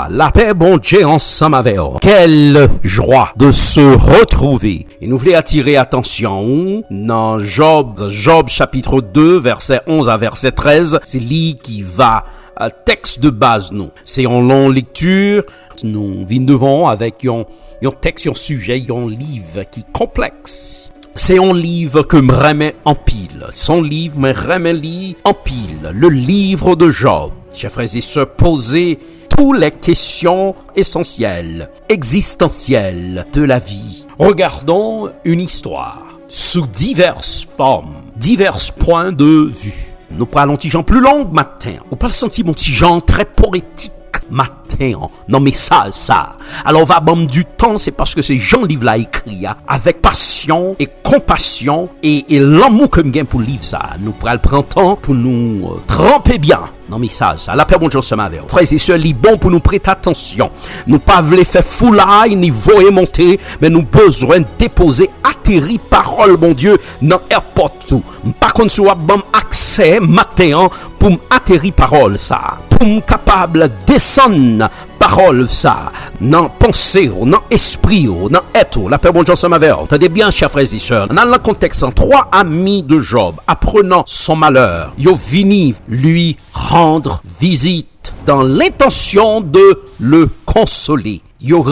La paix, bon Dieu, ensemble avec vous. Quelle joie de se retrouver. Et nous voulons attirer attention dans Job chapitre 2, verset 11 à verset 13. C'est lui qui va texte de base, nous. C'est en longue lecture. Nous venons devant avec un texte, un sujet, un livre qui est complexe. C'est un livre que me remet en pile. Son livre me remet en pile. Le livre de Job. Chers frères et sœurs, poser toutes les questions essentielles, existentielles de la vie. Regardons une histoire sous diverses formes, divers points de vue. Nous parlons de gens plus longs matin. On parle sentir mon petit gens très poétique matin. Non mais ça. Alors va bombe du temps, c'est parce que ces gens livre là écrit avec passion et compassion et l'amour que me pour livre ça. Nous prenons le printemps pour nous tremper bien. Non mais ça, la paix bon Dieu se m'avait. Frères et sœurs, il est bon pour nous prêter attention. Nous pas voulons faire foulaille ni voyer monter, mais nous besoin de déposer atterri parole bon Dieu dans airport tout. Par contre soit bon accès matin pour atterri parole ça. Pour me capable descendre parole ça dans pensée, dans esprit, dans être. La paix bon Dieu se m'avait. Entendez bien chers frères et sœurs. Dans le contexte, trois amis de Job apprenant son malheur, yo vini lui rendre visite dans l'intention de le consoler. Yo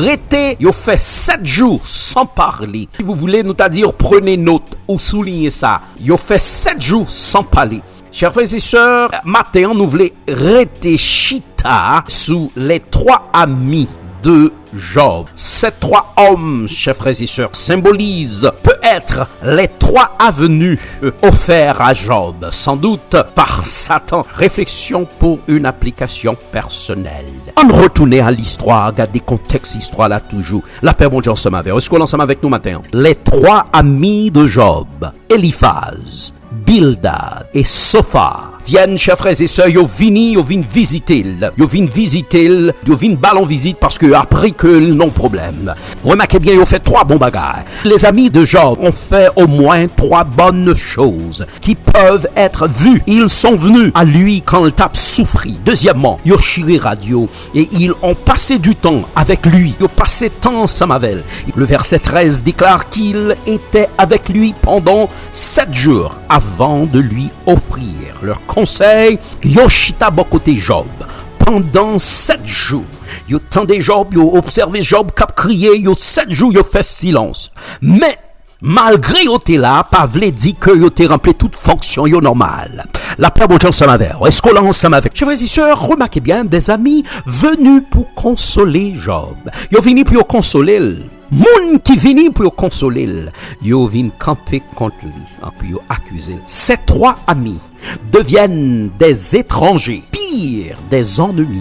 fait 7 jours sans parler. Si vous voulez nous dire prenez note ou soulignez ça. Yo fait 7 jours sans parler. Chers frères et sœurs, matin nous voulons rester chita sous les trois amis de Job. Ces trois hommes, chers frères et sœurs, symbolisent peut-être les trois avenues offertes à Job, sans doute par Satan. Réflexion pour une application personnelle. On retourne à l'histoire, regardez contexte histoire là toujours. La paix bon Dieu ensemble avec. Est-ce qu'on est ensemble avec nous matin? Les trois amis de Job, Eliphaz, Bildad et Sophar viennent, chers frères et sœurs, yo vin visiter, yo vin ballon visite parce que après que non problème. Remarquez bien, yo fait trois bons bagages. Les amis de Job ont fait au moins trois bonnes choses qui peuvent être vues. Ils sont venus à lui quand il tape souffri. Deuxièmement, yo chiré radio et ils ont passé du temps avec lui. Yo passé temps ensemble avec. Le verset 13 déclare qu'il était avec lui pendant 7 jours avant de lui offrir leur conseil. Yoshita bokote Job pendant 7 jours. Yo tendez Job, yo observé Job cap crier, yo 7 jours yo fait silence. Mais malgré yo te là, pas vle dit que yo te rempli toute fonction yo normale. La paix bon Dieu ensemble avec. Est-ce qu'on l'a ensemble avec? Chers frères et sœurs, remarquez bien des amis venus pour consoler Job. Yo vini pour consoler. Moun qui vini pour consoler, yo vin camper contre lui, puis yo accuser. Ces trois amis deviennent des étrangers, pire des ennemis,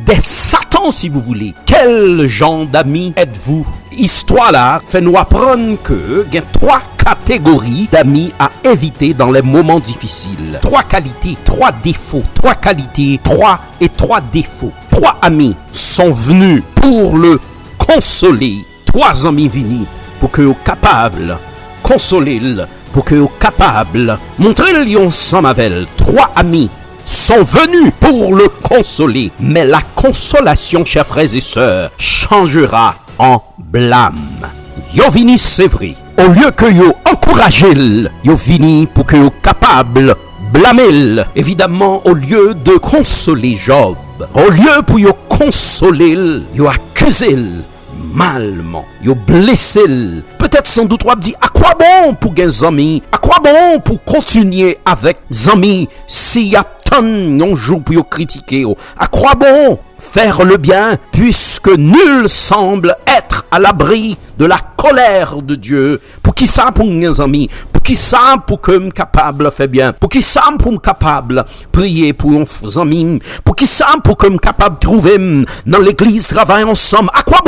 des satans si vous voulez. Quel genre d'amis êtes-vous? Histoire là fait nous apprendre que il y a 3 catégories d'amis à éviter dans les moments difficiles. 3 qualités, 3 défauts, 3 qualités, 3 défauts. 3 amis sont venus pour le consoler. 3 amis venus pour que vous capable consoler, pour que vous capable montrer le lion sans mavel. 3 amis sont venus pour le consoler, mais la consolation, chers frères et sœurs, changera en blâme. Yo vini c'est vrai, au lieu que yo encouragez, yo vini pour que vous capable blâmer. Évidemment, au lieu de consoler Job, au lieu pour yo consoler, yo accusez malement, yo blessé. Peut-être sans doute on dit à quoi bon pour des amis, à quoi bon pour continuer avec des amis s'il y a tant de jours pour yo critiquer, à quoi bon faire le bien puisque nul semble être à l'abri de la colère de Dieu. Pour qui ça pour mes amis, pour qui ça pour que me capable faire bien, pour qui ça pour me capable prier pour mes amis, pour qui ça pour que me capable trouver dans l'église travailler ensemble. À quoi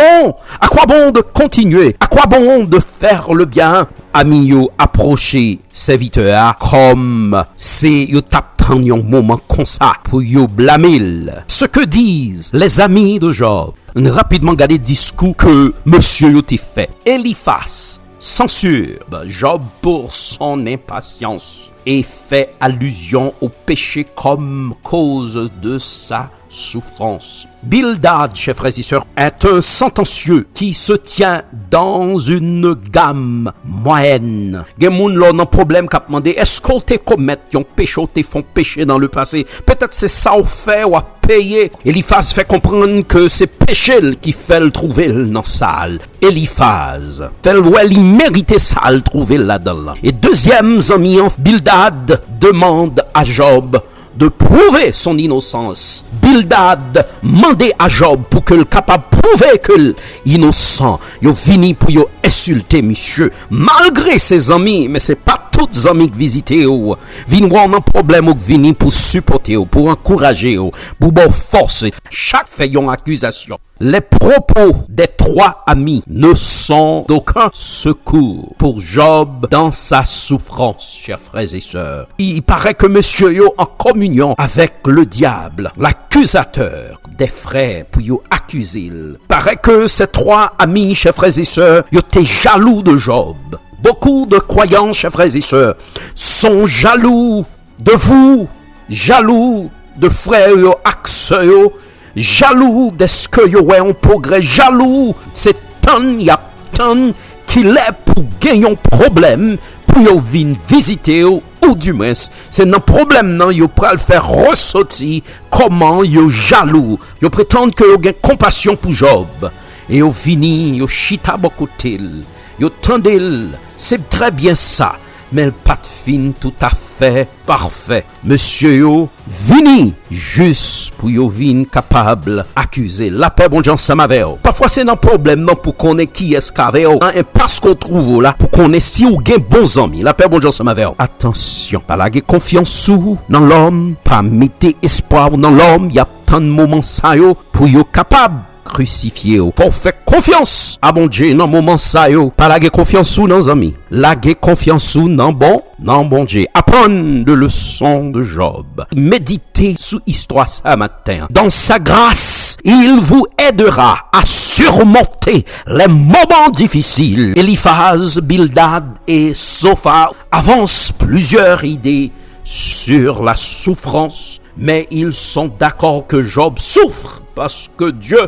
bon de continuer, à quoi bon de faire le bien. Amis yo approcher serviteur comme c'est yo tape dans un moment comme ça pour yo blâmer. Ce que disent les amis de Job. Rapidement regarder le discours que monsieur yo te fait. Eliphaz censure Job pour son impatience et fait allusion au péché comme cause de sa souffrance. Bildad, chers frères et sœurs, est un sentencieux qui se tient dans une gamme moyenne. Gen moun là nan problème qu'a demandé est-ce qu'on te commet yon péché ou te font péché dans le passé. Peut-être c'est ça ou fait ou à payer. Eliphaz fait comprendre que c'est péché qui fait le trouver dans salle. Eliphaz fait ouais il méritait ça le trouver là-dedans. Et deuxième ami Bildad demande à Job de prouver son innocence. Bildad mandait à Job pour que le capable prouver que l'innocent. Yo vini pour yo insulter monsieur malgré ses amis, mais c'est pas tous les amis qui visitent ou vini voir un problème ou vini pour supporter ou pour encourager ou pour bon force. Chaque fait une accusation. Les propos des trois amis ne sont d'aucun secours pour Job dans sa souffrance, chers frères et sœurs. Il paraît que monsieur yo en communion avec le diable, l'accusateur des frères pour yo accuser. Il paraît que ces trois amis, chers frères et sœurs, yo étaient jaloux de Job. Beaucoup de croyants, chers frères et sœurs, sont jaloux de vous, jaloux de frères yo, axeux, jaloux de ce que yo ouais en progrès, jaloux, c'est tant y a tant qu'il est pour gagner un problème, pour yo vin visiter ou du moins, c'est un problème non, yo pral faire ressortir comment yo jaloux, yo prétendent que yo gagne compassion pour Job, et yo vini, yo chita beaucoup tel. Yo tendel, c'est très bien ça, mais le pas de fin tout à fait parfait. Monsieur yo, vini, juste pour yo vin capable accuser. La paix bon Dieu ensemble avec yo. Parfois c'est un problème non pour connaître qui est-ce qu'avec yo. Et parce qu'on trouve là, pour connaître si ou gen bons amis. La paix bon Dieu ensemble avec yo. Attention, pas la confiance sous dans l'homme, pas mettre espoir dans l'homme. Il y a tant de moments ça yo pour yo capable crucifié. Faut faire confiance à bon Dieu dans moment ça yo. Pas la confiance sous nos amis. La confiance sous non bon Dieu. Apprendre de leçons de Job. Méditez sous histoire ça matin. Dans sa grâce, il vous aidera à surmonter les moments difficiles. Eliphaz, Bildad et Sophar avancent plusieurs idées sur la souffrance, mais ils sont d'accord que Job souffre parce que Dieu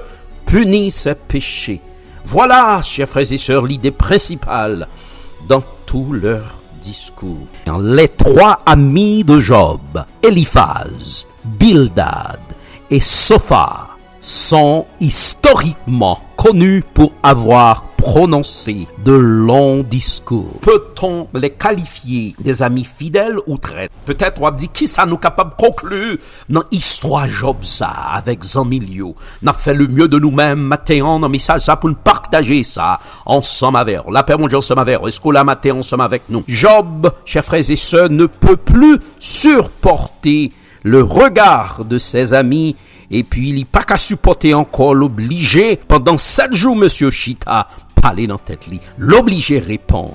punit ses péchés. Voilà, chers frères et sœurs, l'idée principale dans tout leur discours. Les trois amis de Job, Eliphaz, Bildad et Sophar, sont historiquement connus pour avoir prononcé de longs discours. Peut-on les qualifier des amis fidèles ou traîtres? Peut-être on dit qui ça nous capable de conclure dans l'histoire Job ça avec Zamilio. N'a fait le mieux de nous-mêmes matin dans message ça pour nous partager ça ensemble avec la paix mon Dieu ensemble avec est-ce que la matin ensemble avec nous. Job, chers frères et sœurs, ne peut plus supporter le regard de ses amis. Et puis, il n'est pas qu'à supporter encore l'obligé. Pendant 7 jours, monsieur Chita, parler dans tête li. L'obliger répondre.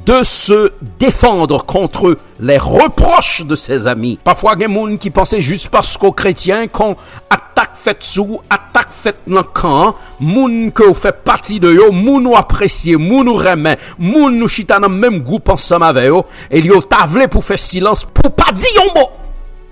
De se défendre contre les reproches de ses amis. Parfois, il y a des gens qui pensaient juste parce qu'aux chrétiens, qu'on attaque fait sous, attaque fait dans le camp, moun que fait partie de yo, moun ou apprécié, moun ou remet, moun ou Chita dans le même groupe ensemble avec yo, et yo tavlé pour faire silence, pour pas dire un mot.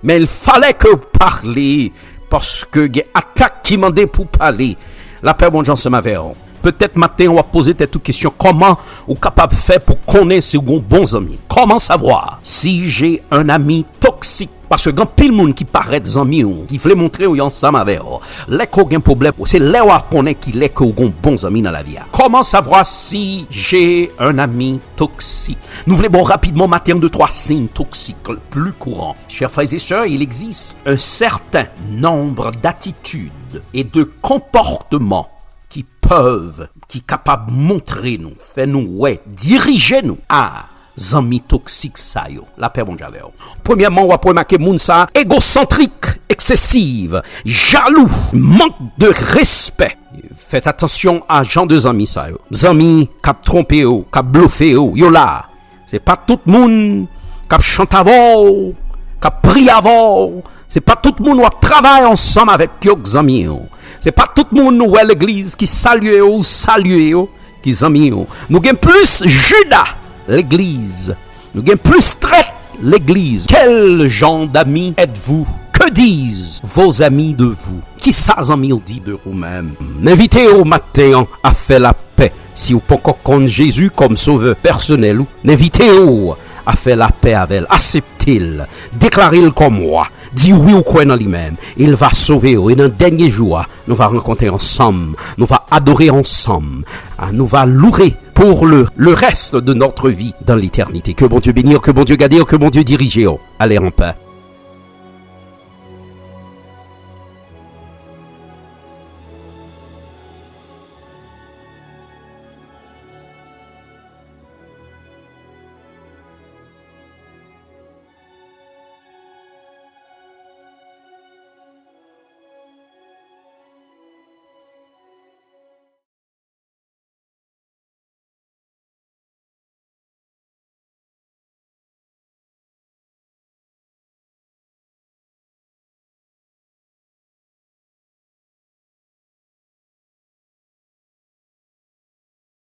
Mais il fallait que parler. Parce que il y a attaque qui demandait pour parler. La paix bon Dieu se m'avère. Peut-être matin on va poser cette question. Comment on est capable de faire pour connaître ses bons amis? Comment savoir si j'ai un ami toxique? Parce que quand pile monde qui paraît des amis qui veut montrer où ensemble avec les qu'on a un problème, c'est là où on connaît qu'il est que bons amis dans la vie. Comment savoir si j'ai un ami toxique? Nous voulons rapidement matin de 3 signes toxiques le plus courant. Chers frères et sœurs, il existe un certain nombre d'attitudes et de comportements qui capables de montrer nous, faire nous, diriger nous à amis toxiques ça yo. La paix bon Dieu. Premièrement, on va remarquer moun ça égocentrique, excessive, jaloux, manque de respect. Faites attention à gens de amis ça yo. Amis qui trompé yo, qui bluffé yo là. C'est pas tout le monde qui chante avant, qui prie avant. C'est pas tout le monde qui travaille ensemble avec yo amis yo. C'est pas tout le monde à l'église qui salue yo, qui amis yo. Nous gagne plus Judas l'église. Nous gagnons plus traite l'église. Quel genre d'amis êtes-vous? Que Que disent vos amis de vous? Qui ça, amis, dit de vous-même? N'invitez au matin à faire la paix. Si vous pouvez connaître Jésus comme sauveur personnel, n'invitez-vous à faire la paix avec elle. Acceptez-le. Déclarez-le comme moi. Dis oui ou quoi dans lui-même. Il va sauver. Et dans le dernier jour, nous allons rencontrer ensemble. Nous allons adorer ensemble. Nous allons louer pour le reste de notre vie dans l'éternité. Que bon Dieu bénisse, que bon Dieu garde, que bon Dieu dirige. Allez en paix.